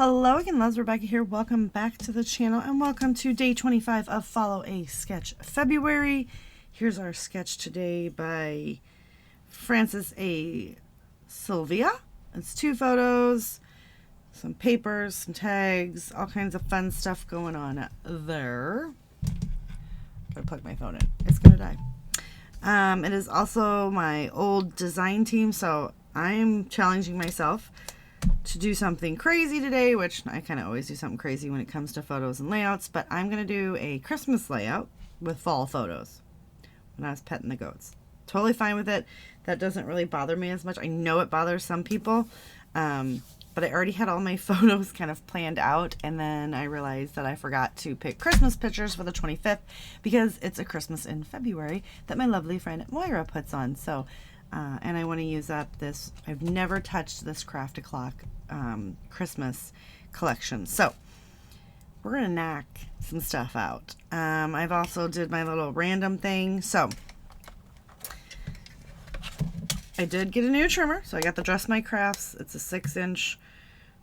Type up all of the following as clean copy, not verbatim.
Hello again, loves. Rebecca here. Welcome back to the channel and welcome to day 25 of Follow a Sketch February. Here's our sketch today by Francis A. Sylvia. It's 2 photos, some papers, some tags, all kinds of fun stuff going on there. I plugged my phone in. It's gonna die. It is also my old design team, so I'm challenging myself to do something crazy today, which I kind of always do something crazy when it comes to photos and layouts, but I'm going to do a Christmas layout with fall photos when I was petting the goats. Totally fine with it. That doesn't really bother me as much. I know it bothers some people, but I already had all my photos kind of planned out, and then I realized that I forgot to pick Christmas pictures for the 25th because it's a Christmas in February that my lovely friend Moira puts on. So and I want to use up this. I've never touched this Craft-A-Clock Christmas collection, so we're gonna knock some stuff out. I've also did my little random thing, so I did get a new trimmer. So I got the Dress My Crafts. It's a 6-inch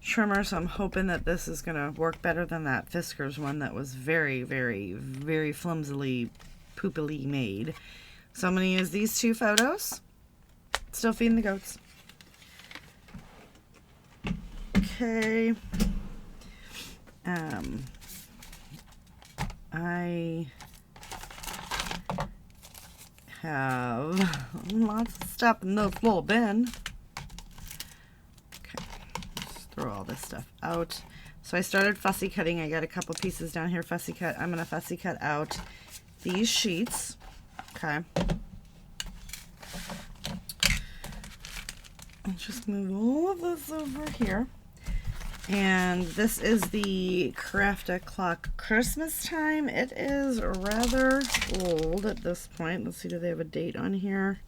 trimmer, so I'm hoping that this is gonna work better than that Fiskars one that was very, very, very flimsily, poopily made. So I'm gonna use these 2 photos. Still feeding the goats. Okay. I have lots of stuff in this little bin. Okay, let's throw all this stuff out. So I started fussy cutting. I got a couple pieces down here fussy cut. I'm going to fussy cut out these sheets. Okay. I'll just move all of this over here. And this is the Craft-A-Clock Christmas time. It is rather old at this point. Let's see, do they have a date on here?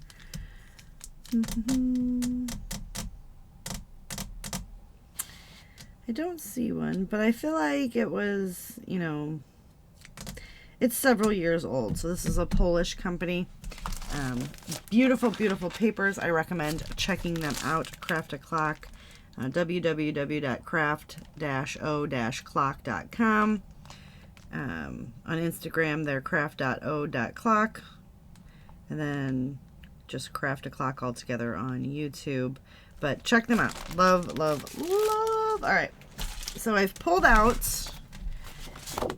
I don't see one, but I feel like it was, you know, it's several years old. So this is a Polish company. Beautiful, beautiful papers. I recommend checking them out. Craft-A-Clock, www.craft-o-clock.com. On Instagram, they're craft.o.clock. And then just Craft-A-Clock all together on YouTube. But check them out. Love, love, love. All right. So I've pulled out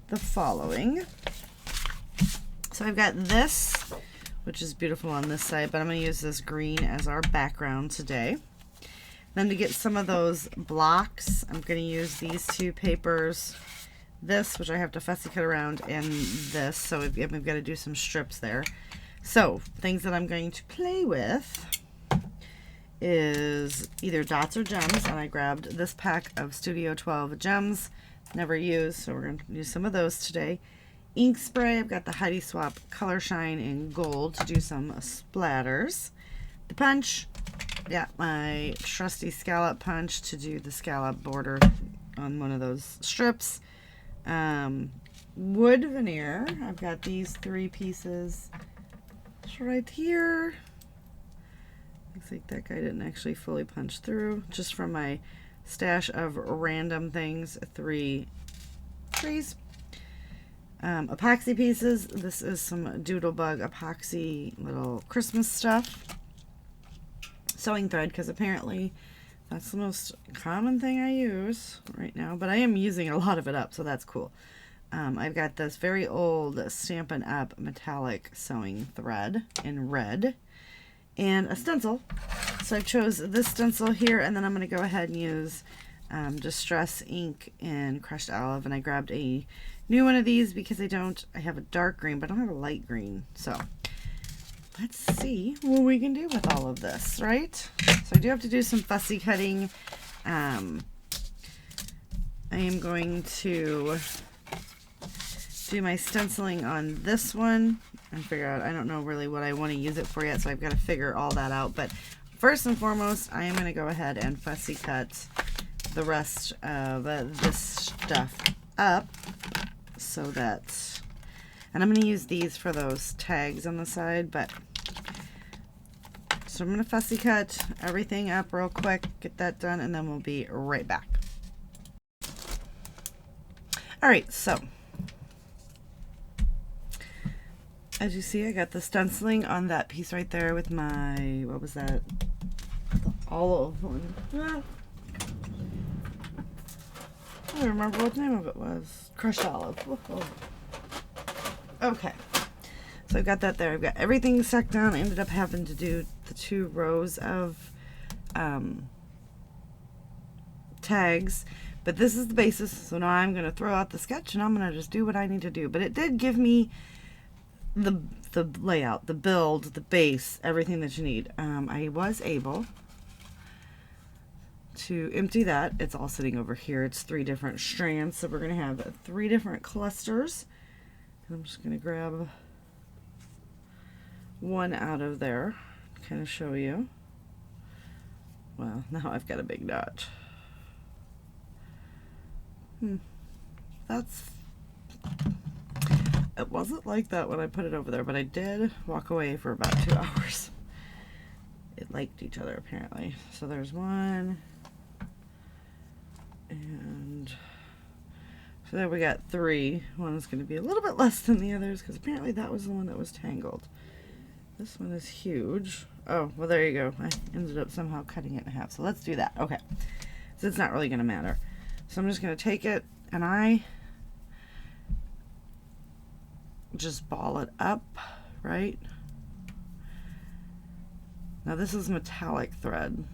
the following. So I've got this, which is beautiful on this side, but I'm going to use this green as our background today. Then to get some of those blocks, I'm going to use these 2 papers. This, which I have to fussy cut around, and this, so we've got to do some strips there. So, things that I'm going to play with is either dots or gems, and I grabbed this pack of Studio 12 gems, never used, so we're going to use some of those today. Ink spray, I've got the Heidi Swap Color Shine in gold to do some splatters. The punch, yeah, my trusty scallop punch to do the scallop border on one of those strips. Wood veneer, I've got these 3 pieces right here. Looks like that guy didn't actually fully punch through, just from my stash of random things, 3 trees. Epoxy pieces. This is some Doodlebug epoxy little Christmas stuff. Sewing thread, because apparently that's the most common thing I use right now, but I am using a lot of it up, so that's cool. I've got this very old Stampin' Up! Metallic sewing thread in red, and a stencil. So I chose this stencil here, and then I'm going to go ahead and use Distress ink in crushed olive, and I grabbed a new one of these because I have a dark green, but I don't have a light green. So let's see what we can do with all of this, right? So I do have to do some fussy cutting. I am going to do my stenciling on this one and figure out, I don't know really what I want to use it for yet, so I've got to figure all that out. But first and foremost, I am going to go ahead and fussy cut the rest of this stuff up so that, and I'm going to use these for those tags on the side, but so I'm going to fussy cut everything up real quick, get that done, and then we'll be right back. All right, so as you see, I got the stenciling on that piece right there with my, what was that? The olive one. I don't remember what the name of it was. Crushed olive. Okay. So I've got that there. I've got everything stuck down. I ended up having to do the 2 rows of tags. But this is the basis. So now I'm going to throw out the sketch and I'm going to just do what I need to do. But it did give me the layout, the build, the base, everything that you need. I was able to empty that. It's all sitting over here. It's 3 different strands. So we're going to have 3 different clusters. And I'm just going to grab one out of there, kind of show you. Well, now I've got a big knot. That's, it wasn't like that when I put it over there, but I did walk away for about 2 hours. It liked each other apparently. So there's one, and so there we got 3. One is going to be a little bit less than the others because apparently that was the one that was tangled. This one is huge. Oh, well, there you go. I ended up somehow cutting it in half. So let's do that. Okay. So it's not really going to matter. So I'm just going to take it and I just ball it up, right? Now this is metallic thread.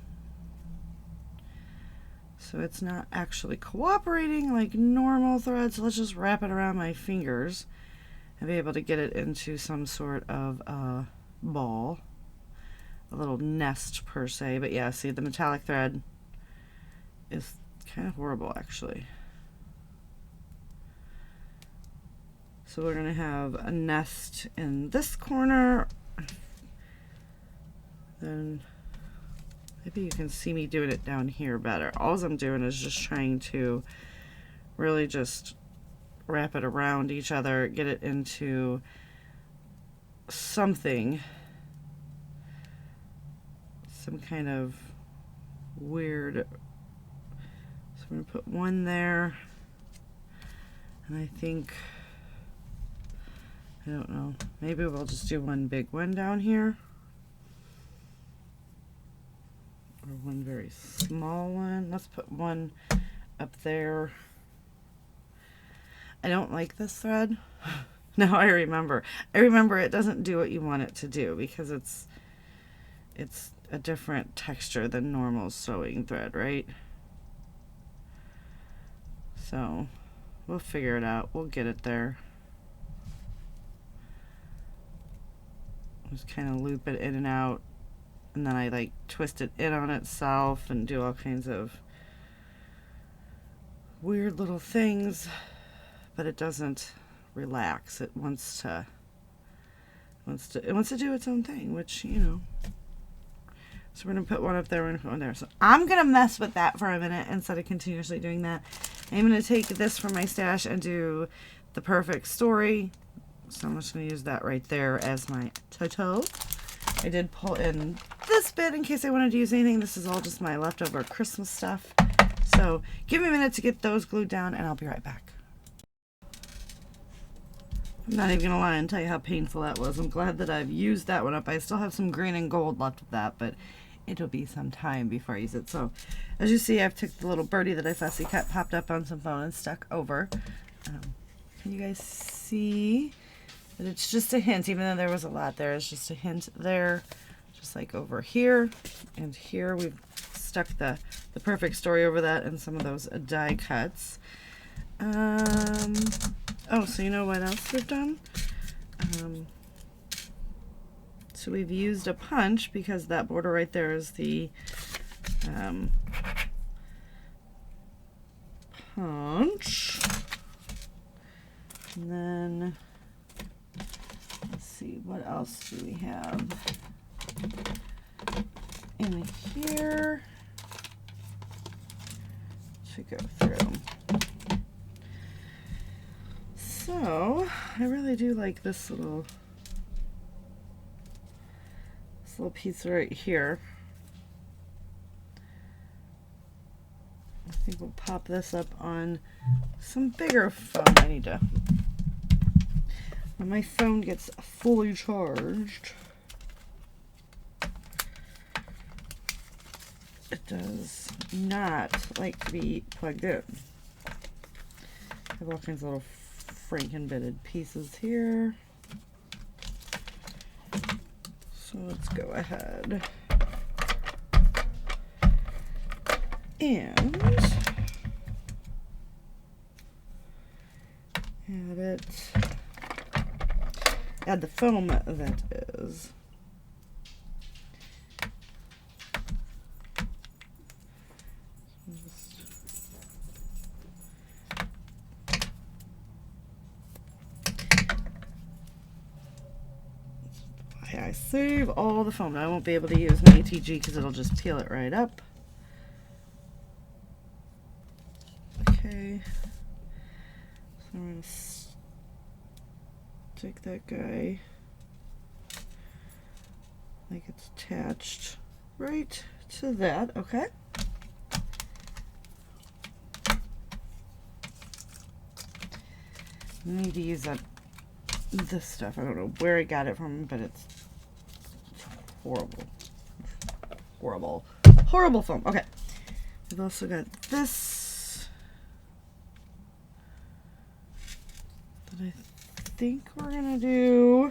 So it's not actually cooperating like normal thread. So let's just wrap it around my fingers and be able to get it into some sort of ball, a little nest per se. But yeah, see, the metallic thread is kind of horrible actually. So we're gonna have a nest in this corner. Then maybe you can see me doing it down here better. All I'm doing is just trying to really just wrap it around each other, get it into something, some kind of weird. So I'm going to put one there, and I think, I don't know, maybe we'll just do one big one down here, or one very small one. Let's put one up there. I don't like this thread. Now I remember. It doesn't do what you want it to do because it's a different texture than normal sewing thread, right? So we'll figure it out. We'll get it there. Just kind of loop it in and out, and then I like twist it in on itself and do all kinds of weird little things, but it doesn't relax. It wants to do its own thing, which, you know. So we're gonna put one up there, we're gonna put one there. So I'm gonna mess with that for a minute instead of continuously doing that. I'm gonna take this from my stash and do the perfect story. So I'm just gonna use that right there as my toto. I did pull in this bit in case I wanted to use anything. This is all just my leftover Christmas stuff. So give me a minute to get those glued down and I'll be right back. I'm not even gonna lie and tell you how painful that was. I'm glad that I've used that one up. I still have some green and gold left of that, but it'll be some time before I use it. So as you see, I've took the little birdie that I fussy cut, popped up on some foam and stuck over. Can you guys see that it's just a hint, even though there was a lot there, it's just a hint there, just like over here and here. We've stuck the perfect story over that and some of those die cuts. Oh, so you know what else we've done? So we've used a punch because that border right there is the punch. And then, let's see, what else do we have in here to go through? So I really do like this little piece right here. I think we'll pop this up on some bigger foam. I need to, when my phone gets fully charged, it does not like to be plugged in. I have all kinds of little franken-bitted pieces here. So let's go ahead and add the foam that is. I save all the foam. Now I won't be able to use my ATG because it'll just peel it right up. Okay. So I'm going to stick that guy like it's attached right to that. Okay. I need to use this stuff. I don't know where I got it from, but it's horrible. Horrible. Horrible foam. Okay. We've also got this that I think we're going to do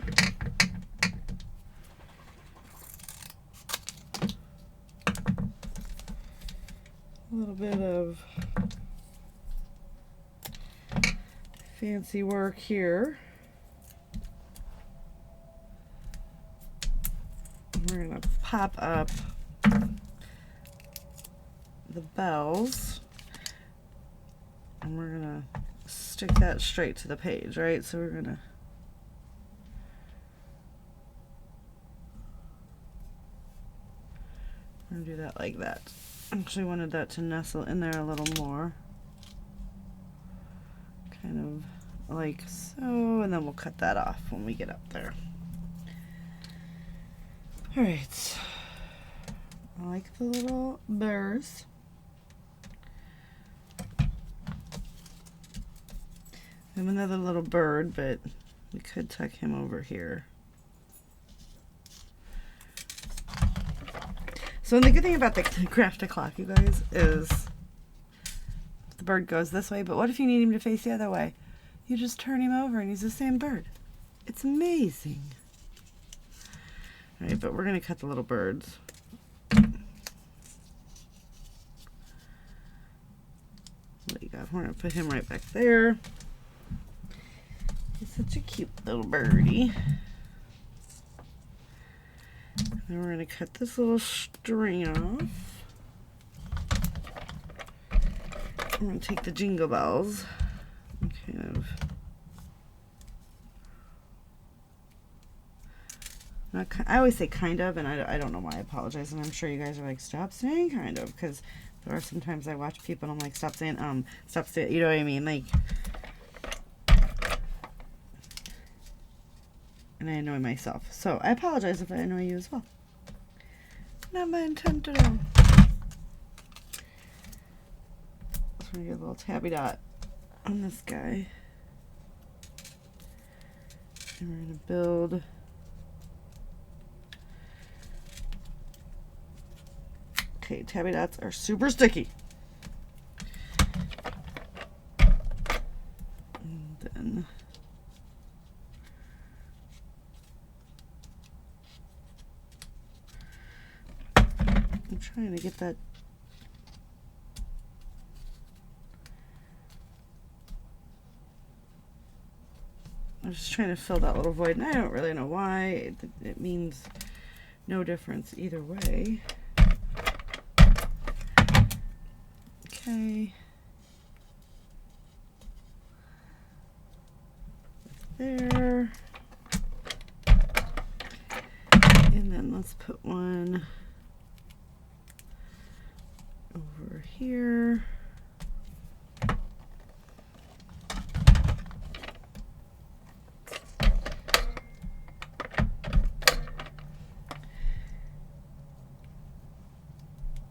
a little bit of fancy work here. We're going to pop up the bells and we're going to stick that straight to the page, right? So we're going to do that like that. Actually wanted that to nestle in there a little more. Kind of like so, and then we'll cut that off when we get up there. Alright, I like the little bears. I have another little bird, but we could tuck him over here. So the good thing about the crafted clock, you guys, is the bird goes this way, but what if you need him to face the other way? You just turn him over and he's the same bird. It's amazing. All right, but we're going to cut the little birds. What do you got? We're going to put him right back there. He's such a cute little birdie. Then we're going to cut this little string off. I'm going to take the jingle bells and kind of I always say kind of, and I don't know why I apologize, and I'm sure you guys are like, stop saying kind of, because there are sometimes I watch people and I'm like, stop saying, you know what I mean, like, and I annoy myself, so I apologize if I annoy you as well. Not my intent at all. So we're gonna get a little tabby dot on this guy, and we're gonna build okay, tabby dots are super sticky. And then I'm trying to get that I'm just trying to fill that little void, and I don't really know why. It means no difference either way. Okay. There. And then let's put one over here.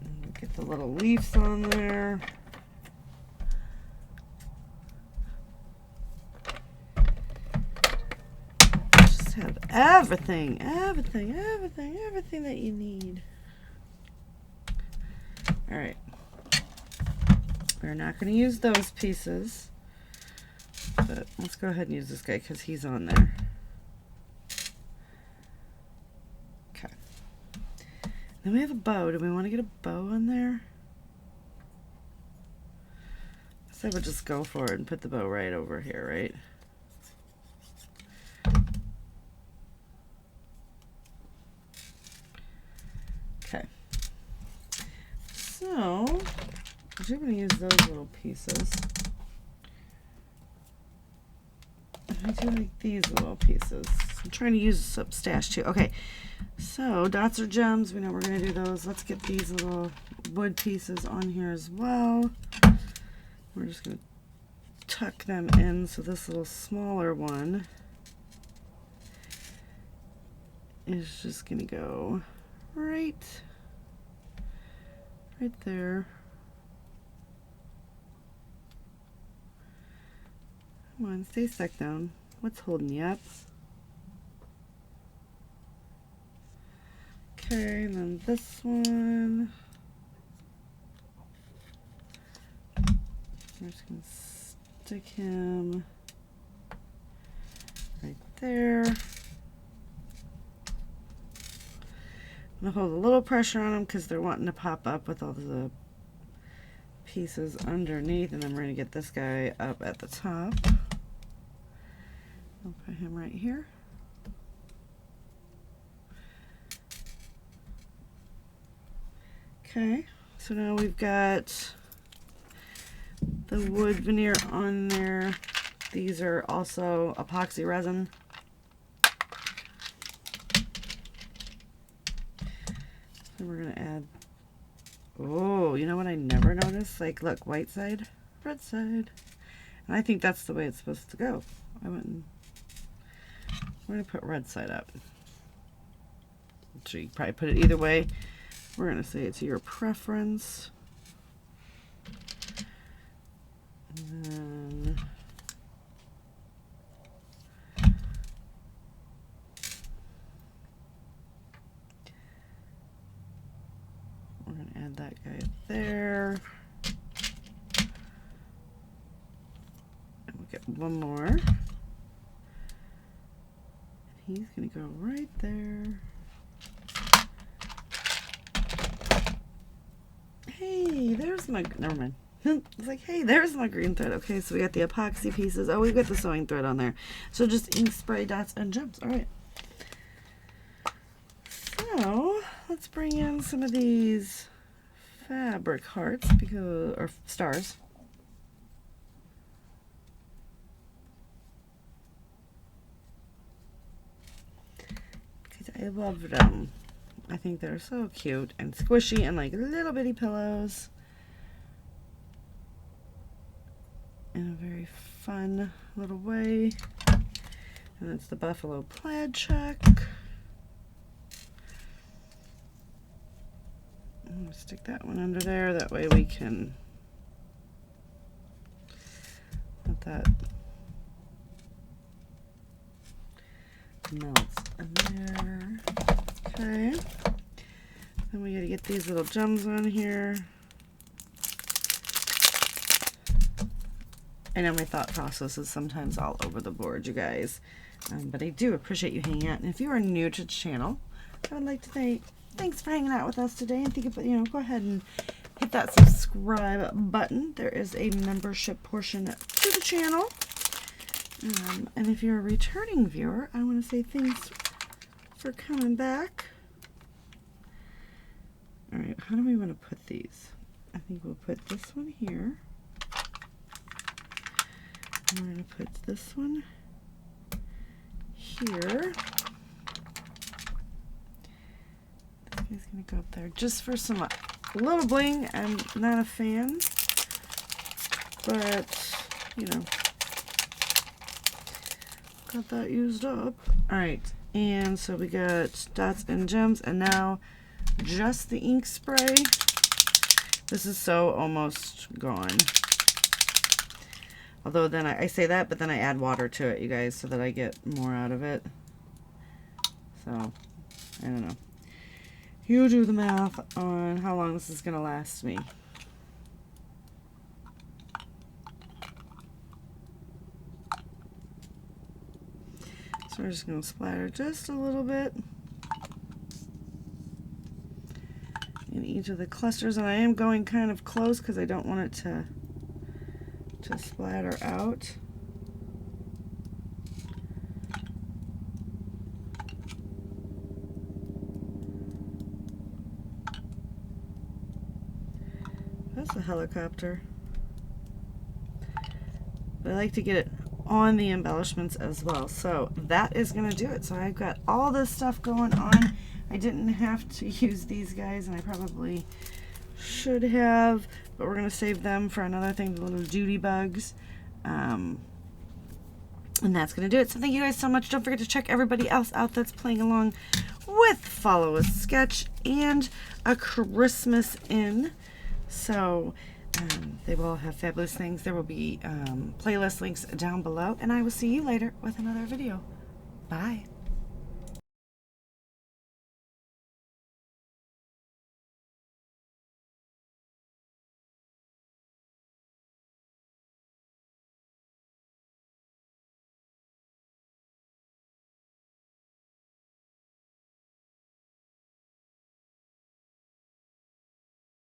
And get the little leaves on there. everything that you need. All right. We're not going to use those pieces, but let's go ahead and use this guy because he's on there. Okay. Then we have a bow. Do we want to get a bow on there? So I would just go for it and put the bow right over here, right? Okay. So, I'm going to use those little pieces. I do like these little pieces. I'm trying to use some stash too. Okay, so dots or gems, we know we're going to do those. Let's get these little wood pieces on here as well. We're just going to tuck them in, so this little smaller one is just going to go right there. Come on, stay stuck down. What's holding you up? Okay, and then this one. We're just going to stick him right there. I'm going to hold a little pressure on them because they're wanting to pop up with all the pieces underneath, and then we're going to get this guy up at the top. I'll put him right here. Okay, so now we've got the wood veneer on there. These are also epoxy resin. So we're going to add, oh, you know what I never noticed? Like, look, white side, red side. And I think that's the way it's supposed to go. We're going to put red side up. So you can probably put it either way. We're going to say it's your preference. And then we're going to add that guy up there. And we'll get one more. He's going to go right there. Hey, there's my, never mind. It's like, hey, there's my green thread. Okay, so we got the epoxy pieces. Oh, we got the sewing thread on there. So just ink spray, dots, and gems. All right. So let's bring in some of these fabric hearts, because, or stars. Because I love them. I think they're so cute and squishy and like little bitty pillows. In a very fun little way. And that's the buffalo plaid check. I'm going to stick that one under there. That way we can let that melt in there. Okay. Then we got to get these little gems on here. I know my thought process is sometimes all over the board, you guys, but I do appreciate you hanging out. And if you are new to the channel, I would like to say thanks for hanging out with us today. And think about, go ahead and hit that subscribe button. There is a membership portion to the channel. And if you're a returning viewer, I want to say thanks for coming back. All right, how do we want to put these? I think we'll put this one here. We're going to put this one here. This guy's going to go up there just for some little bling. I'm not a fan, but, got that used up. All right, and so we got dots and gems, and now just the ink spray. This is so almost gone. Although then I say that, but then I add water to it, you guys, so that I get more out of it. So, I don't know. You do the math on how long this is going to last me. So we're just going to splatter just a little bit in each of the clusters, and I am going kind of close because I don't want it to splatter out. That's a helicopter. But I like to get it on the embellishments as well. So that is going to do it. So I've got all this stuff going on. I didn't have to use these guys, and I probably should have, but we're going to save them for another thing, the little duty bugs. And that's going to do it. So thank you guys so much. Don't forget to check everybody else out that's playing along with Follow a Sketch and A Christmas In. So they will all have fabulous things. There will be playlist links down below, and I will see you later with another video. Bye.